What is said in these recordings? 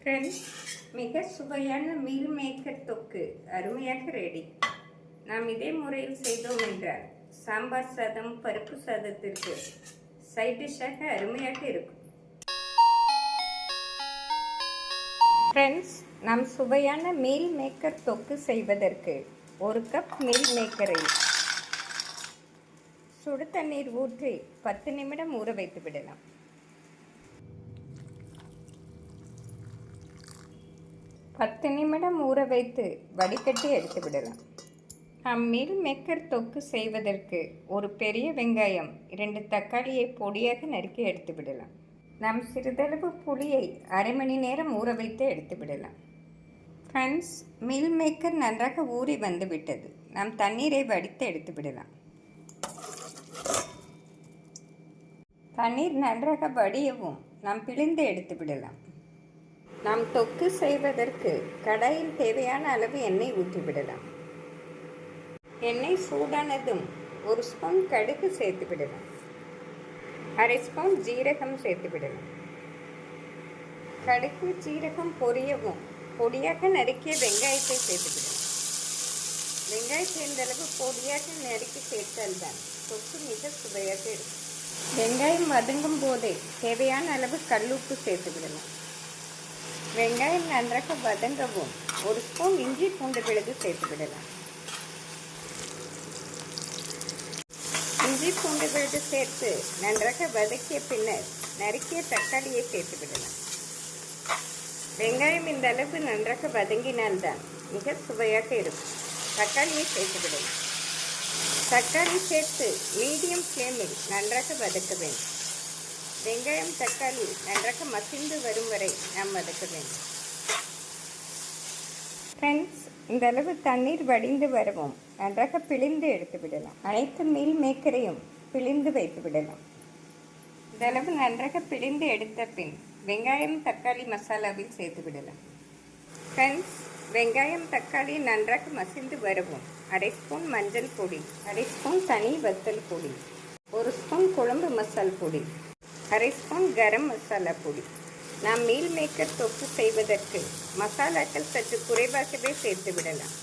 Friends, மிக சுவையான meal maker தொக்கு அருமையாக ரெடி. நாம் இதே முறையில் செய்தோம் என்றால் சாம்பார் சாதம், பருப்பு சாதத்திற்கு சைட் டிஷ்ஷாக அருமையாக இருக்கும். ஃப்ரெண்ட்ஸ், நாம் சுவையான மீல் மேக்கர் தொக்கு செய்வதற்கு 1 கப் மீல் மேக்கரை சுடு தண்ணீர் ஊற்றி 10 நிமிடம் ஊற வைத்து விடலாம். 10 நிமிடம் ஊற வைத்து வடிகட்டி எடுத்து விடலாம். நாம் மீல் மேக்கர் தொக்கு செய்வதற்கு ஒரு பெரிய வெங்காயம், 2 தக்காளியை பொடியாக நறுக்கி எடுத்து விடலாம். நாம் சிறிதளவு புளியை அரை மணி நேரம் ஊற வைத்து எடுத்து விடலாம். ஃப்ரெண்ட்ஸ், மீல் மேக்கர் நன்றாக ஊறி வந்து விட்டது. நாம் தண்ணீரை வடித்து எடுத்து விடலாம். தண்ணீர் நன்றாக வடியவும் நாம் பிழிந்து எடுத்து விடலாம். நாம் தொக்கு செய்வதற்கு கடாயில் தேவையான அளவு எண்ணெய் ஊற்றிவிடலாம். எண்ணெய் சூடானதும் 1 ஸ்பூன் கடுகு சேர்த்து விடலாம். அரை ஸ்பூன் ஜீரகம் சேர்த்து விடலாம். கடுகு ஜீரகம் பொரியவும் பொடியாக நறுக்கிய வெங்காயத்தை சேர்த்து விடலாம். வெங்காயத்தை இந்த அளவு பொடியாக நறுக்கி சேர்த்தால்தான் தொக்கு மிக சுவையாக இருக்கும். வெங்காயம் வதங்கும் போதே தேவையான அளவு கல்லுப்பு சேர்த்து விடலாம். வெங்காயம் நன்றாக வதங்கவும் 1 ஸ்பூன் இஞ்சி பூண்டு விழுது சேர்த்து விடலாம். இஞ்சி பூண்டு விழுது சேர்த்து நன்றாக வதக்கிய பின்னர் நறுக்கிய தக்காளியை சேர்த்து விடலாம். வெங்காயம் இந்த அளவு நன்றாக வதங்கினால்தான் மிக சுவையாக இருக்கும். தக்காளியை சேர்த்து விடலாம். தக்காளி சேர்த்து மீடியம் ஃப்ளேமில் நன்றாக வதக்க வேண்டும். வெங்காயம் தக்காளி நன்றாக மசிந்து வரும் வரை நாம் வதக்க வேண்டும். ஃப்ரெண்ட்ஸ், இந்த அளவு தண்ணீர் வடிந்து வரவும் நன்றாக பிழிந்து எடுத்து விடலாம். அனைத்து மீல் மேக்கரையும் பிழிந்து வைத்து விடலாம். இந்த அளவு நன்றாக பிழிந்து எடுத்த பின் வெங்காயம் தக்காளி மசாலாவில் சேர்த்து விடலாம். ஃப்ரெண்ட்ஸ், வெங்காயம் தக்காளி நன்றாக மசிந்து வரவும் அரை ஸ்பூன் மஞ்சள் பொடி, அரை ஸ்பூன் தனி வத்தல் பொடி, 1 ஸ்பூன் குழம்பு மசால் பொடி, அரை ஸ்பூன் கரம் மசாலா பொடி. நாம் மீல் மேக்கர் தொக்கு செய்வதற்கு மசாலாக்கள் சற்று குறைவாகவே சேர்த்து விடலாம்.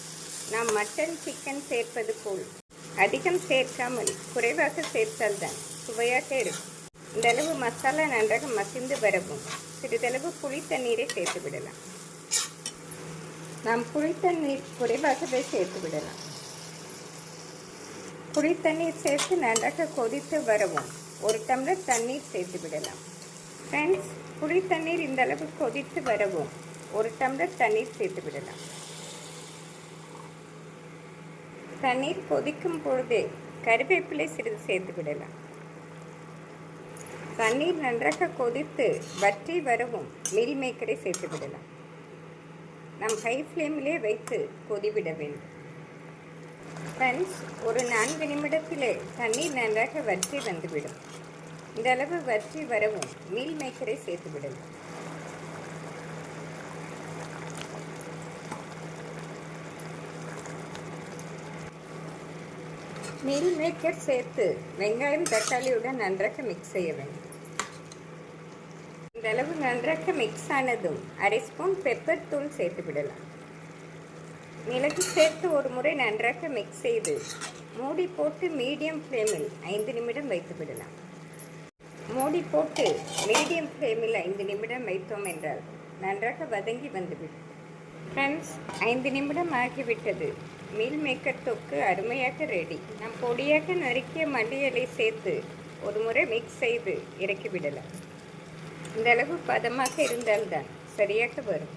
நாம் மட்டன், சிக்கன் சேர்ப்பது போல் அதிகம் சேர்க்காமல் குறைவாக சேர்த்தால்தான் சுவையாக இருக்கும். இந்த அளவு மசாலா நன்றாக மசிந்து வரவும் சிறிதளவு புளி தண்ணீரை சேர்த்து விடலாம். நாம் புளி தண்ணீர் குறைவாகவே சேர்த்து விடலாம். புளி தண்ணீர் சேர்த்து நன்றாக கொதித்து வரவும் 1 டம்ளர் தண்ணீர் சேர்த்து விடலாம். ஃப்ரெண்ட்ஸ், புளி தண்ணீர் இந்த அளவு கொதித்து வரவும் 1 டம்ளர் தண்ணீர் சேர்த்து விடலாம். தண்ணீர் கொதிக்கும் பொழுதே கறிவேப்பிலை சிறிது சேர்த்து விடலாம். தண்ணீர் நன்றாக கொதித்து வற்றி வரவும் மீல் மேக்கரை சேர்த்து விடலாம். நாம் ஹை ஃப்ளேமிலே வைத்து கொதிவிட வேண்டும். ஃப்ரெண்ட்ஸ், ஒரு 4 நிமிடத்திலே தண்ணீர் நன்றாக வற்றி வந்துவிடும். இந்த அளவு வற்றி வரவும் மீல் மேக்கரை சேர்த்து விடலாம். மீல் மேக்கர் சேர்த்து வெங்காயம் தக்காளியுடன் நன்றாக மிக்ஸ் செய்ய வேண்டும். இந்த அளவு நன்றாக மிக்ஸ் ஆனதும் அரை ஸ்பூன் பெப்பர் தூள் சேர்த்து விடலாம். மிளகு சேர்த்து ஒரு முறை நன்றாக மிக்ஸ் செய்து மூடி போட்டு மீடியம் ஃப்ளேமில் 5 நிமிடம் வைத்து விடலாம். மூடி போட்டு மீடியம் ஃப்ளேமில் 5 நிமிடம் வைத்தோம் என்றால் நன்றாக வதங்கி வந்துவிடும். ஃப்ரெண்ட்ஸ், 5 நிமிடம் ஆகிவிட்டது. மீல் மேக்கர் தொக்கு அருமையாக ரெடி. நாம் பொடியாக நறுக்கிய மல்லி இலை சேர்த்து ஒரு முறை மிக்ஸ் செய்து இறக்கிவிடலாம். இந்த அளவு பதமாக இருந்தால்தான் சரியாக வரும்.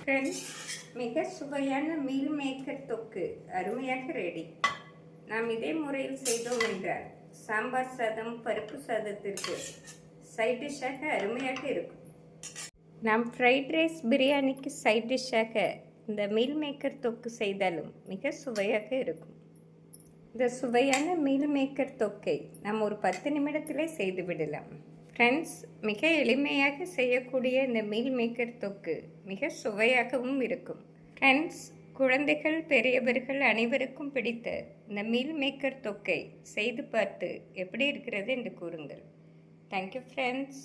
ஃப்ரெண்ட்ஸ், மிக சுவையான மீல் மேக்கர் தொக்கு அருமையாக ரெடி. நாம் இதே முறையில் செய்தோம் என்றால் சாம்பார் சாதம், பருப்பு சாதத்திற்கு சைட் டிஷ்ஷாக அருமையாக இருக்கும். நாம் ஃப்ரைட் ரைஸ், பிரியாணிக்கு சைட் டிஷ்ஷாக இந்த மீல் மேக்கர் தொக்கு செய்தாலும் மிக சுவையாக இருக்கும். இந்த சுவையான மீல் மேக்கர் தொக்கை நாம் ஒரு 10 நிமிடத்திலே செய்து விடலாம். ஃப்ரெண்ட்ஸ், மிக எளிமையாக செய்யக்கூடிய இந்த மீல் மேக்கர் தொக்கு மிக சுவையாகவும் இருக்கும். ஃப்ரெண்ட்ஸ், குழந்தைகள், பெரியவர்கள் அனைவருக்கும் பிடித்த இந்த மீல் மேக்கர் தொக்கை செய்து பார்த்து எப்படி இருக்கிறது என்று கூறுங்கள். Thank you friends.